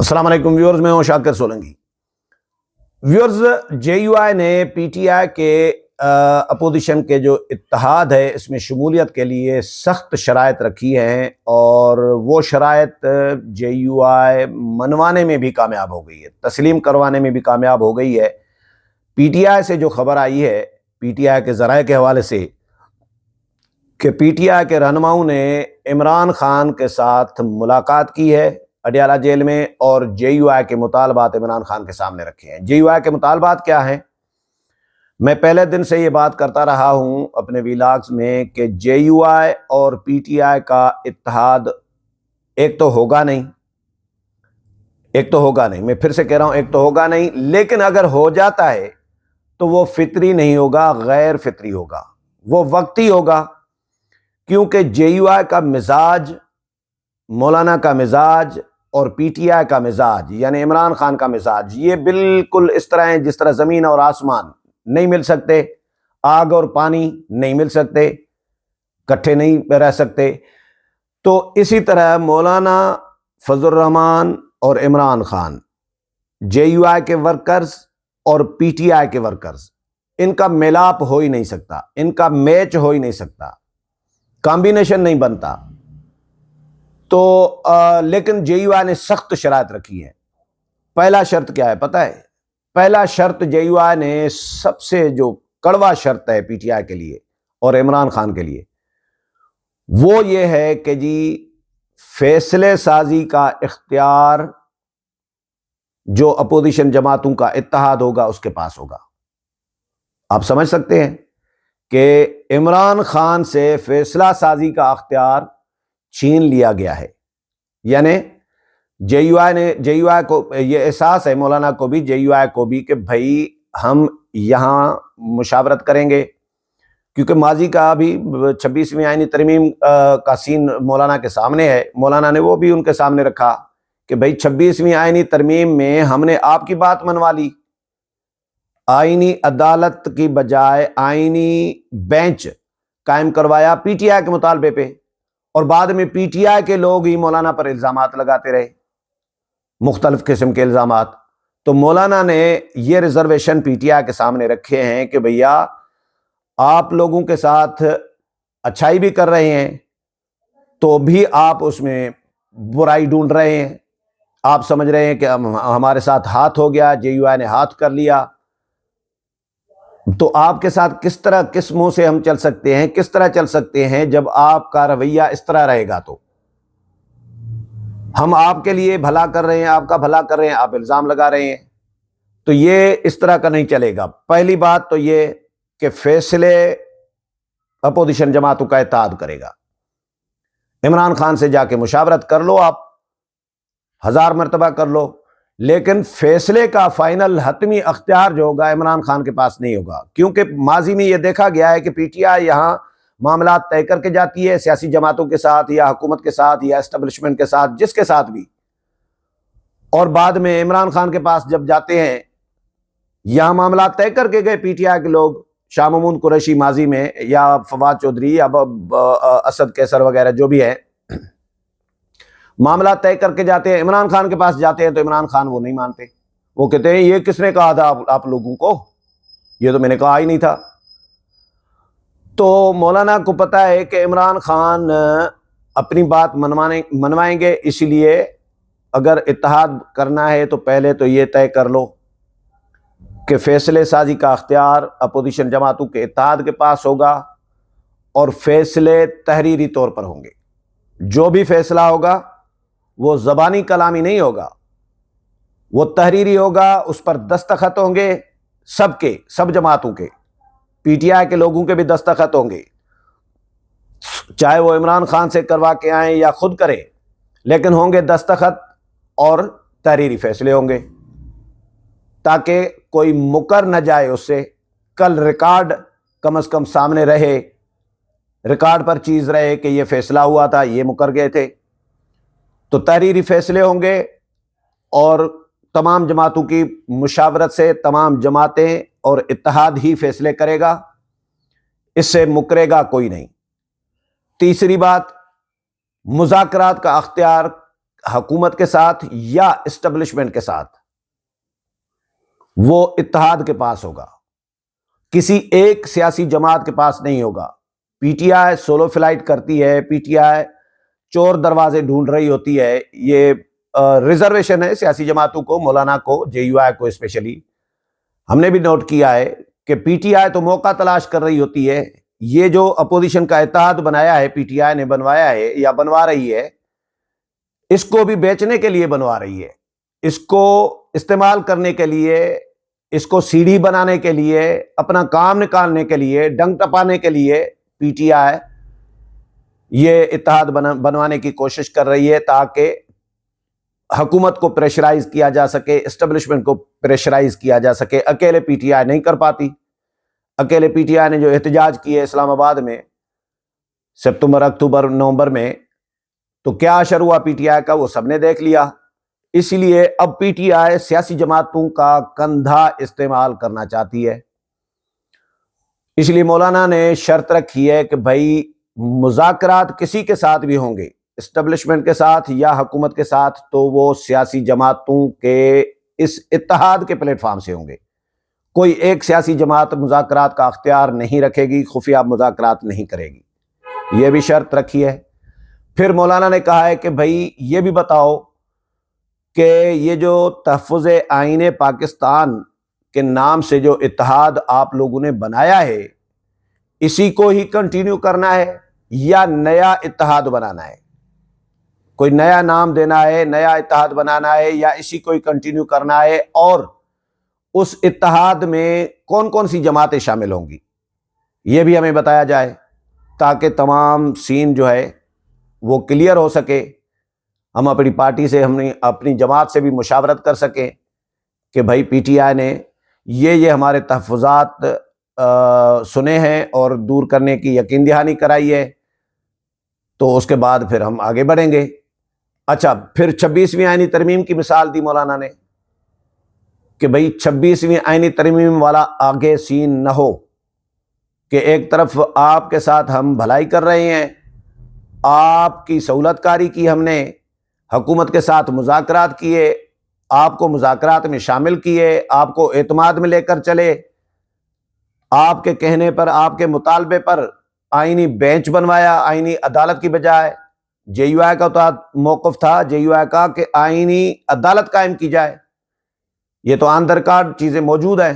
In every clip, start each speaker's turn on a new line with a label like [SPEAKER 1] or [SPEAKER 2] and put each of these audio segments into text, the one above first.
[SPEAKER 1] السلام علیکم ویورز، میں ہوں شاکر سولنگی۔ ویورز، جے یو آئی نے پی ٹی آئی کے اپوزیشن کے جو اتحاد ہے اس میں شمولیت کے لیے سخت شرائط رکھی ہیں، اور وہ شرائط جے یو آئی منوانے میں بھی کامیاب ہو گئی ہے، تسلیم کروانے میں بھی کامیاب ہو گئی ہے۔ پی ٹی آئی سے جو خبر آئی ہے، پی ٹی آئی کے ذرائع کے حوالے سے، کہ پی ٹی آئی کے رہنماؤں نے عمران خان کے ساتھ ملاقات کی ہے اڈیالہ جیل میں، اور جے یو آئی کے مطالبات عمران خان کے سامنے رکھے ہیں۔ جے یو آئی کے مطالبات کیا ہیں؟ میں پہلے دن سے یہ بات کرتا رہا ہوں اپنے ویلاگز میں کہ جے یو آئی اور پی ٹی آئی کا اتحاد ایک تو ہوگا نہیں، میں پھر سے کہہ رہا ہوں ایک تو ہوگا نہیں، لیکن اگر ہو جاتا ہے تو وہ فطری نہیں ہوگا، غیر فطری ہوگا، وہ وقتی ہوگا، کیونکہ جے یو آئی کا مزاج، مولانا کا مزاج اور پی ٹی آئی کا مزاج یعنی عمران خان کا مزاج، یہ بالکل اس طرح ہیں جس طرح زمین اور آسمان نہیں مل سکتے، آگ اور پانی نہیں مل سکتے، کٹھے نہیں رہ سکتے۔ تو اسی طرح مولانا فضل الرحمان اور عمران خان، جے یو آئی کے ورکرز اور پی ٹی آئی کے ورکرز، ان کا میلاپ ہو ہی نہیں سکتا، ان کا میچ ہو ہی نہیں سکتا، کمبینیشن نہیں بنتا۔ تو لیکن جے یو آئی نے سخت شرائط رکھی ہے۔ پہلا شرط کیا ہے پتہ ہے؟ پہلا شرط جے یو آئی نے، سب سے جو کڑوا شرط ہے پی ٹی آئی کے لیے اور عمران خان کے لیے، وہ یہ ہے کہ جی فیصلے سازی کا اختیار جو اپوزیشن جماعتوں کا اتحاد ہوگا اس کے پاس ہوگا۔ آپ سمجھ سکتے ہیں کہ عمران خان سے فیصلہ سازی کا اختیار چھین لیا گیا ہے، یعنی جے یو آئی کو یہ احساس ہے، مولانا کو بھی، جے یو آئی کو بھی، کہ بھائی ہم یہاں مشاورت کریں گے، کیونکہ ماضی کا بھی 26ویں آئینی ترمیم کا سین مولانا کے سامنے ہے۔ مولانا نے وہ بھی ان کے سامنے رکھا کہ بھائی 26ویں آئینی ترمیم میں ہم نے آپ کی بات منوا لی، آئینی عدالت کی بجائے آئینی بینچ قائم کروایا پی ٹی آئی کے مطالبے پہ، اور بعد میں پی ٹی آئی کے لوگ ہی مولانا پر الزامات لگاتے رہے، مختلف قسم کے الزامات۔ تو مولانا نے یہ ریزرویشن پی ٹی آئی کے سامنے رکھے ہیں کہ بھیا آپ لوگوں کے ساتھ اچھائی بھی کر رہے ہیں تو بھی آپ اس میں برائی ڈھونڈ رہے ہیں، آپ سمجھ رہے ہیں کہ ہمارے ساتھ ہاتھ ہو گیا، جے یو آئی نے ہاتھ کر لیا، تو آپ کے ساتھ کس منہ سے ہم چل سکتے ہیں، کس طرح چل سکتے ہیں جب آپ کا رویہ اس طرح رہے گا؟ تو ہم آپ کے لیے بھلا کر رہے ہیں، آپ کا بھلا کر رہے ہیں، آپ الزام لگا رہے ہیں، تو یہ اس طرح کا نہیں چلے گا۔ پہلی بات تو یہ کہ فیصلے اپوزیشن جماعتوں کا اتحاد کرے گا۔ عمران خان سے جا کے مشاورت کر لو، آپ 1000 مرتبہ کر لو، لیکن فیصلے کا فائنل حتمی اختیار جو ہوگا عمران خان کے پاس نہیں ہوگا، کیونکہ ماضی میں یہ دیکھا گیا ہے کہ پی ٹی آئی یہاں معاملات طے کر کے جاتی ہے سیاسی جماعتوں کے ساتھ یا حکومت کے ساتھ یا اسٹیبلشمنٹ کے ساتھ، جس کے ساتھ بھی، اور بعد میں عمران خان کے پاس جب جاتے ہیں، یہاں معاملات طے کر کے گئے پی ٹی آئی کے لوگ، شاہ مامون قریشی ماضی میں، یا فواد چودھری، اب اسد کیسر وغیرہ جو بھی ہے، معاملات طے کر کے جاتے ہیں، عمران خان کے پاس جاتے ہیں تو عمران خان وہ نہیں مانتے، وہ کہتے ہیں یہ کس نے کہا تھا آپ لوگوں کو، یہ تو میں نے کہا ہی نہیں تھا۔ تو مولانا کو پتہ ہے کہ عمران خان اپنی بات منوائیں گے، اس لیے اگر اتحاد کرنا ہے تو پہلے تو یہ طے کر لو کہ فیصلے سازی کا اختیار اپوزیشن جماعتوں کے اتحاد کے پاس ہوگا، اور فیصلے تحریری طور پر ہوں گے۔ جو بھی فیصلہ ہوگا وہ زبانی کلامی نہیں ہوگا، وہ تحریری ہوگا، اس پر دستخط ہوں گے سب جماعتوں کے، پی ٹی آئی کے لوگوں کے بھی دستخط ہوں گے، چاہے وہ عمران خان سے کروا کے آئیں یا خود کریں، لیکن ہوں گے دستخط، اور تحریری فیصلے ہوں گے، تاکہ کوئی مکر نہ جائے اس سے۔ کل ریکارڈ کم از کم سامنے رہے، ریکارڈ پر چیز رہے کہ یہ فیصلہ ہوا تھا، یہ مکر گئے تھے۔ تو تحریری فیصلے ہوں گے، اور تمام جماعتوں کی مشاورت سے تمام جماعتیں اور اتحاد ہی فیصلے کرے گا، اس سے مکرے گا کوئی نہیں۔ تیسری بات، مذاکرات کا اختیار حکومت کے ساتھ یا اسٹیبلشمنٹ کے ساتھ، وہ اتحاد کے پاس ہوگا، کسی ایک سیاسی جماعت کے پاس نہیں ہوگا۔ P T I solo flight کرتی ہے، پی ٹی آئی چور دروازے ڈھونڈ رہی ہوتی ہے، یہ ریزرویشن ہے سیاسی جماعتوں کو، مولانا کو، جے یو آئی کو اسپیشلی۔ ہم نے بھی نوٹ کیا ہے کہ پی ٹی آئی تو موقع تلاش کر رہی ہوتی ہے، یہ جو اپوزیشن کا اتحاد بنایا ہے، پی ٹی آئی نے بنوایا ہے یا بنوا رہی ہے، اس کو بھی بیچنے کے لیے بنوا رہی ہے، اس کو استعمال کرنے کے لیے، اس کو سی ڈی بنانے کے لیے، اپنا کام نکالنے کے لیے، ڈنگ ٹپانے کے لیے پی ٹی آئی یہ اتحاد بنوانے کی کوشش کر رہی ہے، تاکہ حکومت کو پریشرائز کیا جا سکے، اسٹیبلشمنٹ کو پریشرائز کیا جا سکے۔ اکیلے پی ٹی آئی نہیں کر پاتی۔ اکیلے پی ٹی آئی نے جو احتجاج کیے اسلام آباد میں ستمبر، اکتوبر، نومبر میں، تو کیا اثر ہوا پی ٹی آئی کا وہ سب نے دیکھ لیا۔ اس لیے اب پی ٹی آئی سیاسی جماعتوں کا کندھا استعمال کرنا چاہتی ہے۔ اس لیے مولانا نے شرط رکھی ہے کہ بھائی مذاکرات کسی کے ساتھ بھی ہوں گے، اسٹیبلشمنٹ کے ساتھ یا حکومت کے ساتھ، تو وہ سیاسی جماعتوں کے اس اتحاد کے پلیٹ فارم سے ہوں گے۔ کوئی ایک سیاسی جماعت مذاکرات کا اختیار نہیں رکھے گی، خفیہ مذاکرات نہیں کرے گی، یہ بھی شرط رکھی ہے۔ پھر مولانا نے کہا ہے کہ بھائی یہ بھی بتاؤ کہ یہ جو تحفظ آئین پاکستان کے نام سے جو اتحاد آپ لوگوں نے بنایا ہے، اسی کو ہی کنٹینیو کرنا ہے یا نیا اتحاد بنانا ہے؟ کوئی نیا نام دینا ہے، نیا اتحاد بنانا ہے، یا اسی کو ہی کنٹینیو کرنا ہے؟ اور اس اتحاد میں کون کون سی جماعتیں شامل ہوں گی، یہ بھی ہمیں بتایا جائے، تاکہ تمام سین جو ہے وہ کلیئر ہو سکے، ہم اپنی پارٹی سے، ہم اپنی جماعت سے بھی مشاورت کر سکیں کہ بھائی پی ٹی آئی نے یہ ہمارے تحفظات سنے ہیں اور دور کرنے کی یقین دہانی کرائی ہے، تو اس کے بعد پھر ہم آگے بڑھیں گے۔ اچھا، پھر 26ویں آئینی ترمیم کی مثال دی مولانا نے کہ بھئی 26ویں آئینی ترمیم والا آگے سین نہ ہو کہ ایک طرف آپ کے ساتھ ہم بھلائی کر رہے ہیں، آپ کی سہولت کاری کی، ہم نے حکومت کے ساتھ مذاکرات کیے، آپ کو مذاکرات میں شامل کیے، آپ کو اعتماد میں لے کر چلے، آپ کے کہنے پر، آپ کے مطالبے پر آئینی بینچ بنوایا آئینی عدالت کی بجائے۔ جے یو آئی کا تو موقف تھا جے یو آئی کا کہ آئینی عدالت قائم کی جائے، یہ تو آن دا ریکارڈ چیزیں موجود ہیں،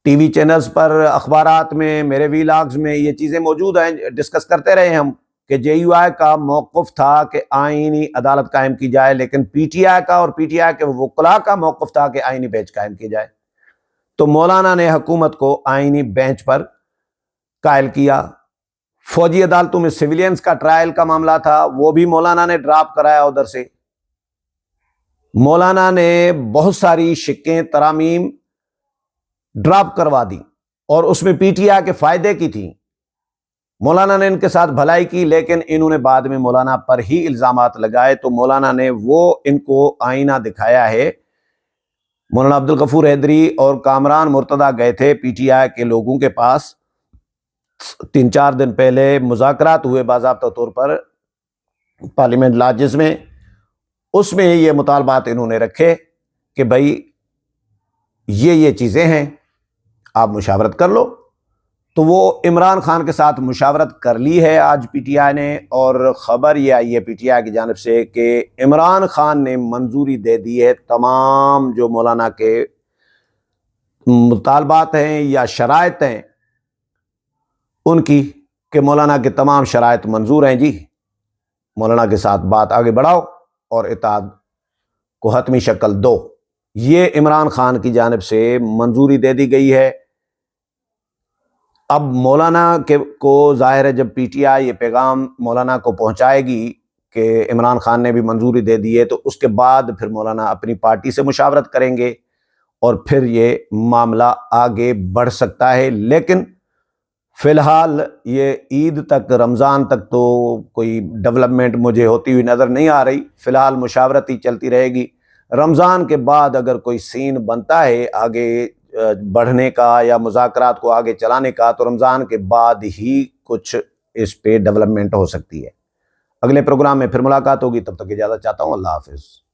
[SPEAKER 1] ٹی وی چینلز پر، اخبارات میں، میرے ویلاگز میں یہ چیزیں موجود ہیں، ڈسکس کرتے رہے ہم کہ جے یو آئی کا موقف تھا کہ آئینی عدالت قائم کی جائے، لیکن پی ٹی آئی کا اور پی ٹی آئی کے وکلاء کا موقف تھا کہ آئینی بینچ قائم کی جائے۔ تو مولانا نے حکومت کو آئینی بینچ پر قائل کیا۔ فوجی عدالتوں میں سویلینز کا ٹرائل کا معاملہ تھا، وہ بھی مولانا نے ڈراپ کرایا ادھر سے۔ مولانا نے بہت ساری شکیں، ترامیم ڈراپ کروا دی، اور اس میں پی ٹی آئی کے فائدے کی تھیں۔ مولانا نے ان کے ساتھ بھلائی کی، لیکن انہوں نے بعد میں مولانا پر ہی الزامات لگائے، تو مولانا نے وہ ان کو آئینہ دکھایا ہے۔ مولانا عبدالغفور حیدری اور کامران مرتضیٰ گئے تھے پی ٹی آئی کے لوگوں کے پاس 3-4 دن پہلے، مذاکرات ہوئے باضابطہ طور پر پارلیمنٹ لاجز میں، اس میں یہ مطالبات انہوں نے رکھے کہ بھائی یہ چیزیں ہیں، آپ مشاورت کر لو۔ تو وہ عمران خان کے ساتھ مشاورت کر لی ہے آج پی ٹی آئی نے، اور خبر یہ آئی ہے پی ٹی آئی کی جانب سے کہ عمران خان نے منظوری دے دی ہے تمام جو مولانا کے مطالبات ہیں یا شرائط ہیں ان کی، کہ مولانا کے تمام شرائط منظور ہیں جی، مولانا کے ساتھ بات آگے بڑھاؤ اور اتحاد کو حتمی شکل دو۔ یہ عمران خان کی جانب سے منظوری دے دی گئی ہے۔ اب مولانا کو ظاہر ہے جب پی ٹی آئی یہ پیغام مولانا کو پہنچائے گی کہ عمران خان نے بھی منظوری دے دی ہے، تو اس کے بعد پھر مولانا اپنی پارٹی سے مشاورت کریں گے اور پھر یہ معاملہ آگے بڑھ سکتا ہے۔ لیکن فی الحال یہ عید تک، رمضان تک تو کوئی ڈیولپمنٹ مجھے ہوتی ہوئی نظر نہیں آ رہی، فی الحال مشاورت ہی چلتی رہے گی۔ رمضان کے بعد اگر کوئی سین بنتا ہے آگے بڑھنے کا یا مذاکرات کو آگے چلانے کا، تو رمضان کے بعد ہی کچھ اس پہ ڈیولپمنٹ ہو سکتی ہے۔ اگلے پروگرام میں پھر ملاقات ہوگی، تب تک اجازت چاہتا ہوں، اللہ حافظ۔